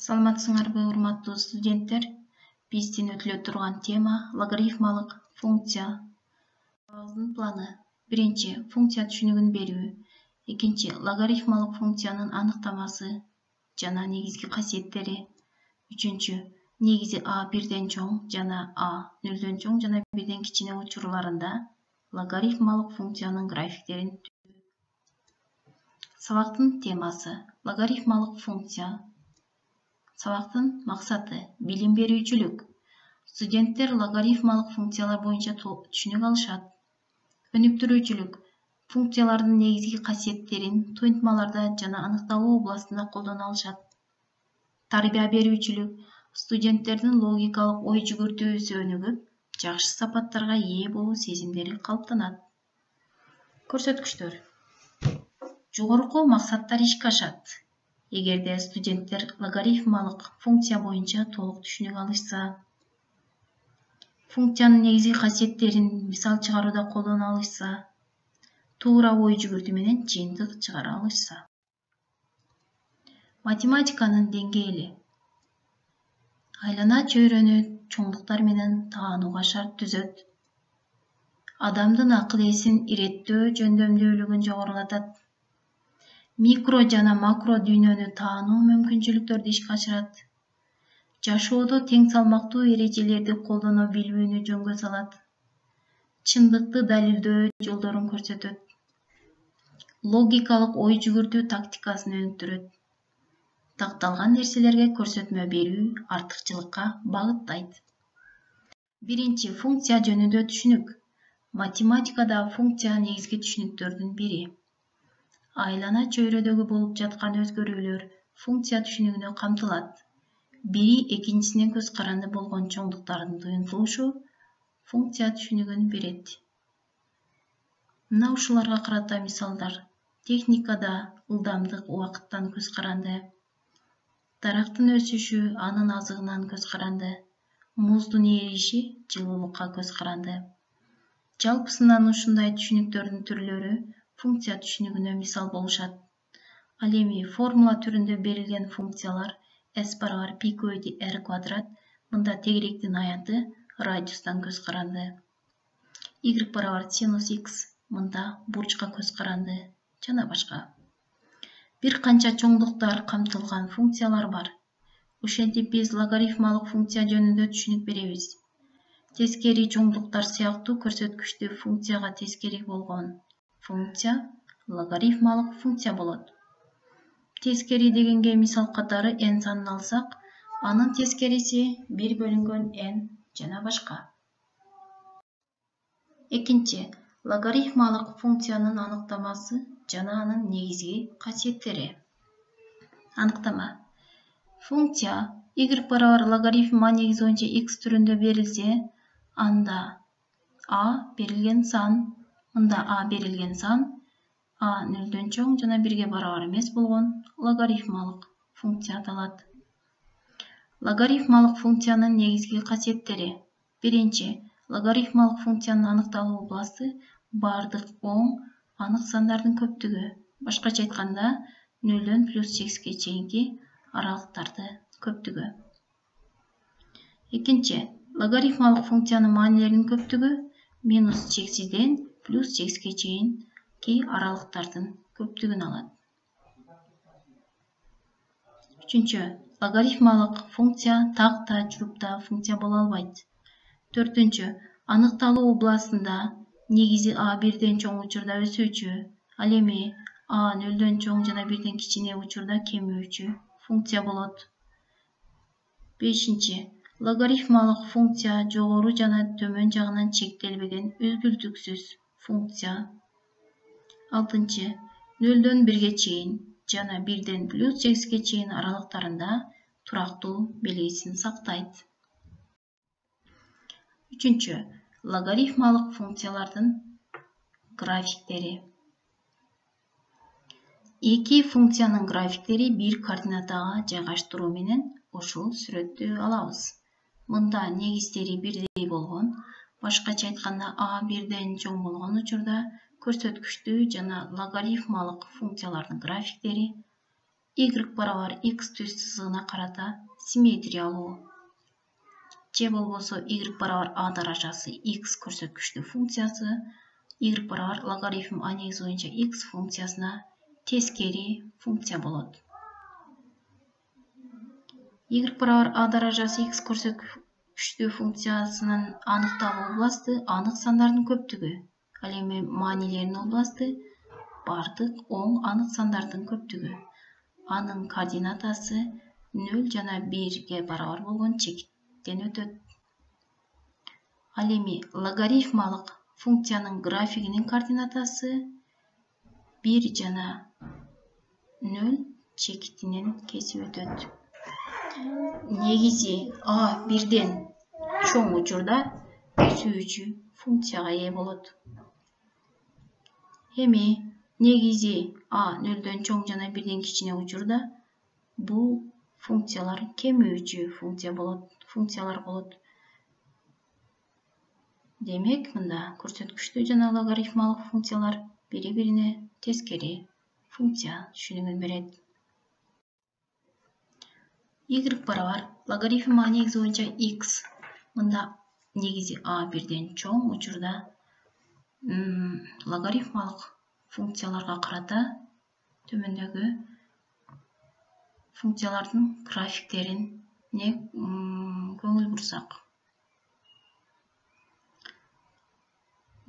Саламатсыңарбы, урматтуу студенттер? Биздин өтүлө турган тема логарифмалык функция. Сабагыбыздын планы: биринчи, функция түшүнүгүн берүү. Экинчи, логарифмалык функциянын аныктамасы жана негизги касиеттери. Үчүнчү, негизи а бирден чоң жана а нөлдөн чоң жана бирден кичине учурларында логарифмалык функциянын графиктерин түзүү. Сабактын темасы: логарифмалык функция. Сабактын максаты: билим берүүчүлүк. Студенттер логарифмалык функциялар боюнча түшүнүк алышат. Өнүктүрүүчүлүк: функциялардын негизги касиеттерин туйынтмаларда жана аныкталуу областында колдоно алышат. Тарбия берүүчүлүк: студенттердин логикалык ой жүгүртүүсү өнүгүп, жакшы сапаттарга ээ болуу сезимдери калыптанат. Көрсөткүчтөр: жогорку максаттар ишке ашат эгерде студенттер логарифмалык функция боюнча толук түшүнүк алышса. Функциянын негизги касиеттерин мисал чыгарууда колдоно алышса. Туура ой жүгүртүү менен жыйынтык чыгара алышса. Математиканын деңгээли: айлана чөйрөнү чоңдуктар менен таанууга шарт түзөт. Адамдын акыл эсин иреттөө жөндөмдүүлүгүн жогорулатат. Микро жана макро дүйнөнү таануу мүмкүнчүлүктөрдү ишке ашырат. Жашоодо тең салмактуу эрежелерди колдоно билүүнү жөнгө салат. Чындыкты далилдөө жолдорун көрсөтөт. Логикалык ой жүгүртүү тактикасын өнүктүрөт. Такталган нерселерге көрсөтмө берүү артыкчылыкка багыттайт. Биринчи, функция жөнүндө түшүнүк. Математикада функция негизги түшүнүктөрдүн бири. Айлана чөйрөдөгү болуп жаткан өзгөрүүлөр функция түшүнүгүнө камтылат. Бири экинчисине көз каранды болгон чоңдуктардын туюнтулушу функция түшүнүгүн берет. Мына ушуларга карата мисалдар: техникада ылдамдык убакыттан көз каранды, дарактын өсүшү анын азыгынан көз каранды, муздун эриши жылуулукка көз каранды. Жалпысынан ушундай түшүнүктөрдүн түрлөрү функция түшүнүгүнө мисал болушат. Ал эми формула түрүндө берилген функциялар s = π/r², мында тегеректин аянты радиустан көз каранды. y = синус x, мында бурчка көз каранды жана башка. Бир канча чоңдуктар камтылган функциялар бар. Ошентип биз логарифмалык функция жөнүндө түшүнүк беребиз. Тескери чоңдуктар сыяктуу көрсөткүчтүү функцияга тескери болгон функция логарифмалык функция болот. Тескери дегенге мисал катары n санын алсак, анын тескериси 1/n жана башка. Экинчи, логарифмалык функциянын аныктамасы жана анын негизги касиеттери. Аныктама: функция y = логарифм а негизи боюнча x түрүндө берилсе, анда a берилген сан, мында a берилген сан, a нөлдөн чоң жана 1-ге барабар эмес болгон логарифмалык функция аталат. Логарифмалык функциянын негизги касиеттери. Биринчи, логарифмалык функциянын аныкталуу областы бардык оң, анык сандардын көптүгү. Башкача айтканда, 0-дөн +8-ге чейинки аралыктарды көптүгү. Экинчи, логарифмалык функциянын маанилеринин көптүгү -6-ден +8-ге чейинки аралыктардын көптүгүн алат. Үчүнчү, логарифмалык функция так да, журуп да функция боло албайт. Төртүнчү, аныкталуу областында негизи а бирден чоң учурда өсүүчү, ал эми а 0-дөн чоң жана 1-ден кичине учурда кемүүчү функция болот. Бешинчи, логарифмалык функция жогору жана төмөн жагынан чектелбеген үзгүлтүксүз функция. Алтынчы, 0-дөн 1-ге чейин жана 1-ден +8-ге чейин аралыктарында турактуу белгисин сактайт. Үчүнчү, логарифмалык функциялардын графиктери. Эки функциянын графиктери бир координатага жайгаштыруу менен ушул сүрөттү алабыз. Мында негиздери бирдей болгон, башкача айтканда а бирден чоң болгон учурда көрсөткүчтүү жана логарифмалык функциялардын графиктери y барабар x түз сызыгына карата симметриялуу же болбосо y барабар a даражасы x көрсөткүчтүү функциясы y барабар логарифм a негизи боюнча x функциясына тескери функция болот. Y барабар a даражасы x көрсөткүчтүү функциясынын аныкталуу областы анык сандардын көптүгү. Ал эми маанилердин областы бардык оң анык сандардын көптүгү. Анын координатасы 0 жана 1ге барабар болгон чекиттен өтөт. Ал эми логарифмалык функциянын графигинин координатасы 1 жана 0 чекитинен кесип өтөт. Негизи a бирден чоң учурда өсүүчү функцияга ээ болот. Эми негизи a 0дөн чоң жана 1ден кичине учурда бул функциялар кемүүчү функциялар болот. Демек, мында көрсөткүчтүү жана логарифмалык функциялар бири-бирине тескери функция түшүнүгүн берет. Y барабар логарифм a негизи боюнча x. Мында негизи a бирден чоң учурда логарифмалык функцияларга карата төмөндөгү функциялардын графиктерине көңүл бурсак.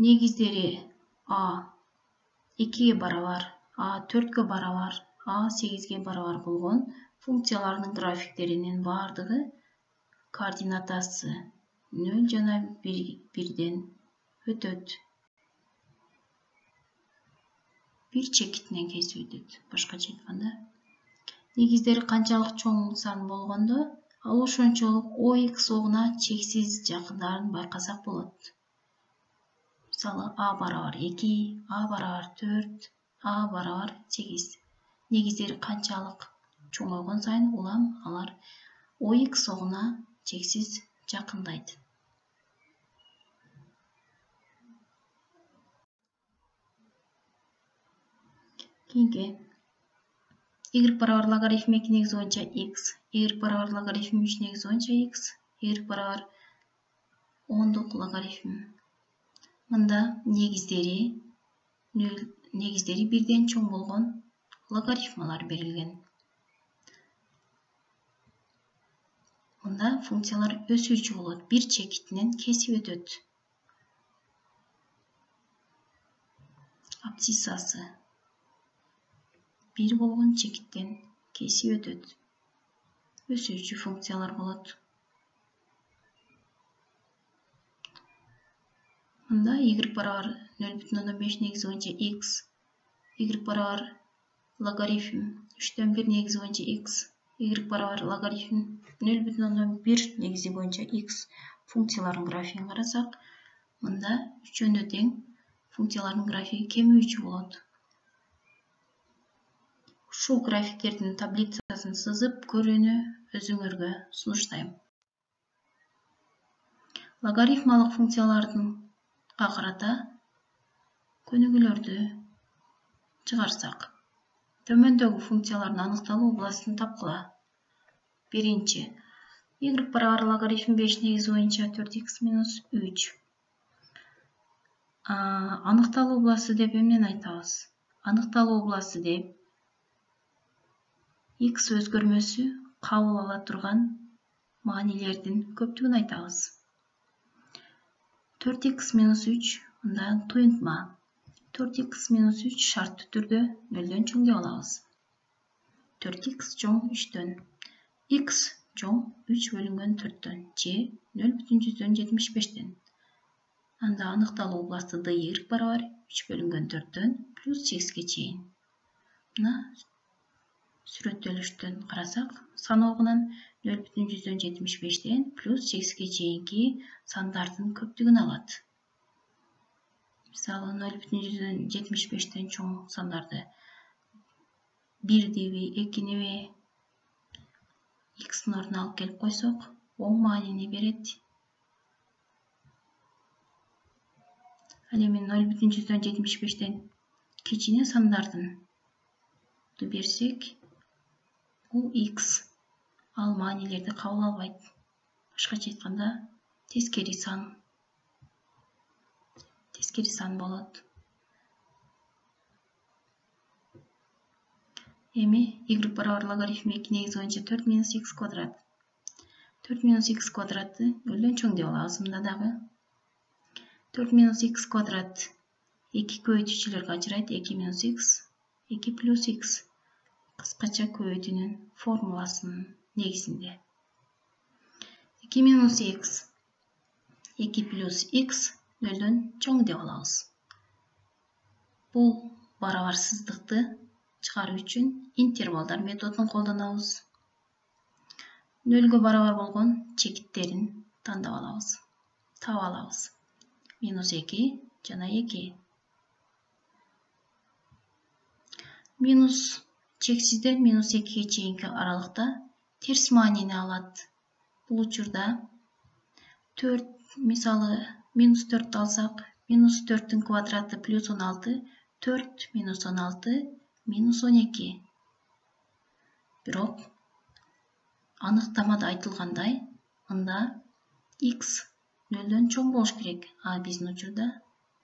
Негиздери a 2ге барабар, a 4ге барабар, a 8ге барабар болгон функциялардын графиктеринин бардыгы координатасы 0 жана 1ден өтөт. Бир чекитинен кесип өтөт. Башкача айтканда, негиздери канчалык чоң сан болгондо, ал ошончолук OX огуна чексиз жакындарын байкасак болот. Мисалы, a барабар 2, a барабар 4, a барабар 8. Негиздери канчалык чоңойгон сайын улам алар OX огуна чексиз жакындайт. Кийинки y барабар логарифм 2 негизи боюнча x, y барабар логарифм 3 негизи боюнча x, y барабар ондук логарифм. Мында негиздери бирден чоң болгон логарифмалар берилген. Мында функциялар өсүүчү болот, бир чекитинен кесип өтөт. Абсцисасы 1 болгон чекиттен кесип өтөт. Өсүүчү функциялар болот. Мында y барабар 0,5 негизи боюнча x, y барабар логарифм 3дөн 1 негизи боюнча x, y барабар логарифм 0,1 негизи боюнча x функциялардын графигин карасак, мында үчөөнө тең функциялардын графиги кемүүчү болот. Ушул графиктердин таблицасын сызып көрүүнү өзүңөргө сунуштайм. Логарифмалык функциялардын карата көнүгүүлөрдү чыгарсак, төмөндөгү функциялардын аныкталуу областын тапкыла. Биринчи, y барабар логарифм 5 негизи боюнча 4x минус 3. Аныкталуу областы деп эмнени айтабыз? Аныкталуу областы деп x өзгөрмөсү кабыл ала турган маанилердин көптүгүн айтабыз. 4x минус 3 мында туюнтма. 4x минус 3 шарттуу түрдө 0дөн чоң деп алабыз. 4x чоң 3дөн. X чоң 3 бөлүнгөн 4дөн же 0,75ден. Анда аныкталуу областы dy барабар 3 бөлүнгөн 4дөн плюс 8ге чейин. Мына сүрөттөлүштөн карасак, саноогунан 0,75ден плюс 8ге чейинки сандардын көптүгүн алат. Мисалы 0,75ден чоң сандарды 1диби, 2ниби x'тин ордуна алып келип койсок, оң маанини берет. Ал эми 0,75ден кичине сандардын берсек, бул x. Ал маанилерди кабыл албайт. Башкача айтканда, тескери сан болот. Эми y барабар логарифм 2 негизи боюнча 4 минус x квадрат. 4 минус x квадратты нөлдөн чоң деп алабыз. Мында дагы 4 минус x квадрат 2 көбөйтүүчүлөргө ажырайт. 2 минус x, 2 плюс x. Кыскача көбөйтүүнүн формуласынын негизинде. 2 минус x, 2 плюс x нөлдөн чоң деп алабыз. Бул барабарсыздыкты чыгаруу үчүн интервалдар методун колдонобуз. Нөлгө барабар болгон чекиттерин тандап алабыз. Таап алабыз. Минус 2 жана 2. Минус чексизден минус 2-ге чейинки аралыкта терс маанини алат. Бул учурда 4, мисалы, минус 4 алсак, минус 4-тің квадраты плюс 16, 4 минус 16, минус 12. Бирок, анықтамада айтылгандай, мында x нөлдөн чоң болуш керек. А биздин учурда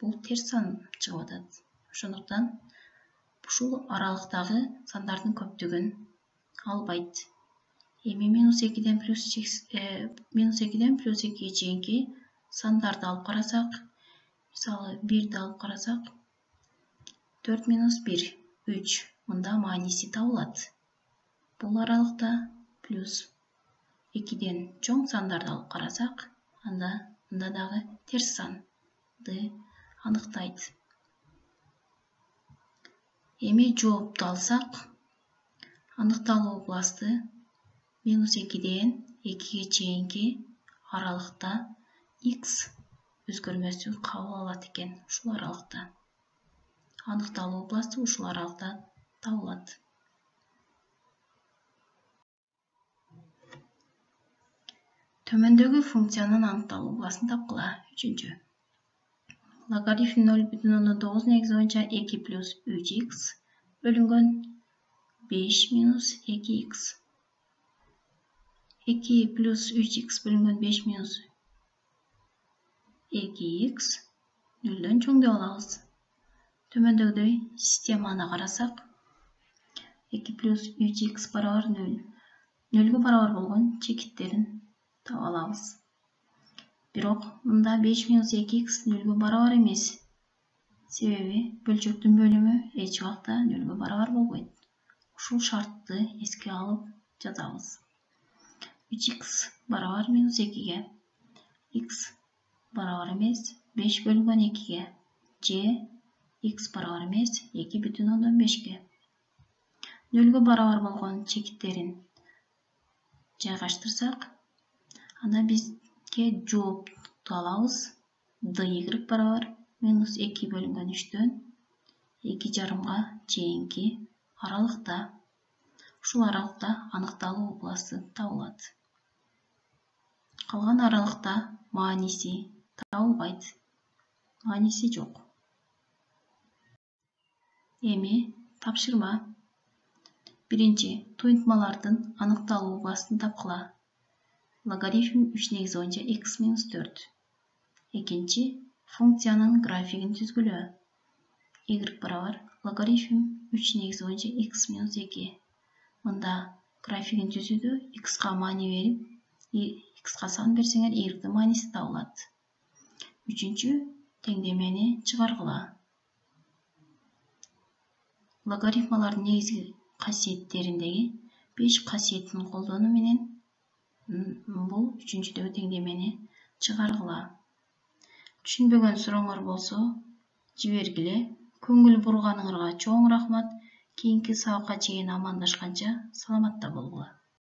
бул терс сан чыгып атат. Ошондуктан ушул аралыктагы сандардын көптүгүн албайт. Эми минус 2-ден плюс 2-ге чейинки сандарды алып карасак, мисалы 1-ди алып карасак, 4 минус 1, 3. Мында мааниси табылат. Бул аралыкта плюс 2-ден чоң сандарды алып карасак, анда мында дагы терс санды аныктайт. Эми жоопту алсак, аныкталуу областы минус 2-ден 2-ге чейинки аралыкта x өзгөрмөсү кабыл алат экен. Ушул аралыкта. Аныкталуу областы ушул аралыкта табылат. Төмөндөгү функциянын аныкталуу областын тапкыла. 3. Логарифм 0,9 негизи боюнча 2 плюс 3x бөлүнгөн 5 минус 2x. 2 плюс 3x бөлүнгөн 5 минус 2x нөлдөн чоң деп алабыз. Төмөндөгүдөй системаны карасак, 2 плюс 3x барабар 0. Нөлгө барабар болгон чекиттерин таап алабыз. Бирок, мында 5 минус 2x нөлгө барабар эмес. Себеби бөлчөктүн бөлүмү эч убакта нөлгө барабар болбойт. Ушул шартты эске алып жазабыз. 3x барабар минус 2-ге. X барабар эмес 5 бөлүнгөн 2-ге. Же x барабар эмес 2,5-ге. Нөлгө барабар болгон чекиттерин жайгаштырсак, анда бизге жоопту алабыз. dy барабар минус 2 бөлүнгөн 3-төн 2,5-га чейинки аралыкта. Ушул аралыкта аныкталуу областы табылат. Калган аралыкта мааниси табылбайт. Мааниси жок. Эми тапшырма. 1. Туйынтмалардын аныкталуу областын тапкыла. Логарифм 3 негизи боюнча x минус 4. 2. Функциянын графигин түзгүлө. Y барабар логарифм 3 негизи боюнча x минус 2. Мында графигин түзүүдө x-ка маани берип, x-ка сан берсеңер, y-дын мааниси табылат. 3. Теңдемени чыгаргыла. Логарифмалардын негизги касиеттериндеги 5 касиетин колдонуу менен бул 3-дөгү теңдемени чыгаргыла. Түшүнбөгөн сурооңор болсо жибергиле. Көңүл бурганыңарга чоң рахмат. Кийинки сабакка чейин амандашканча саламатта болгула.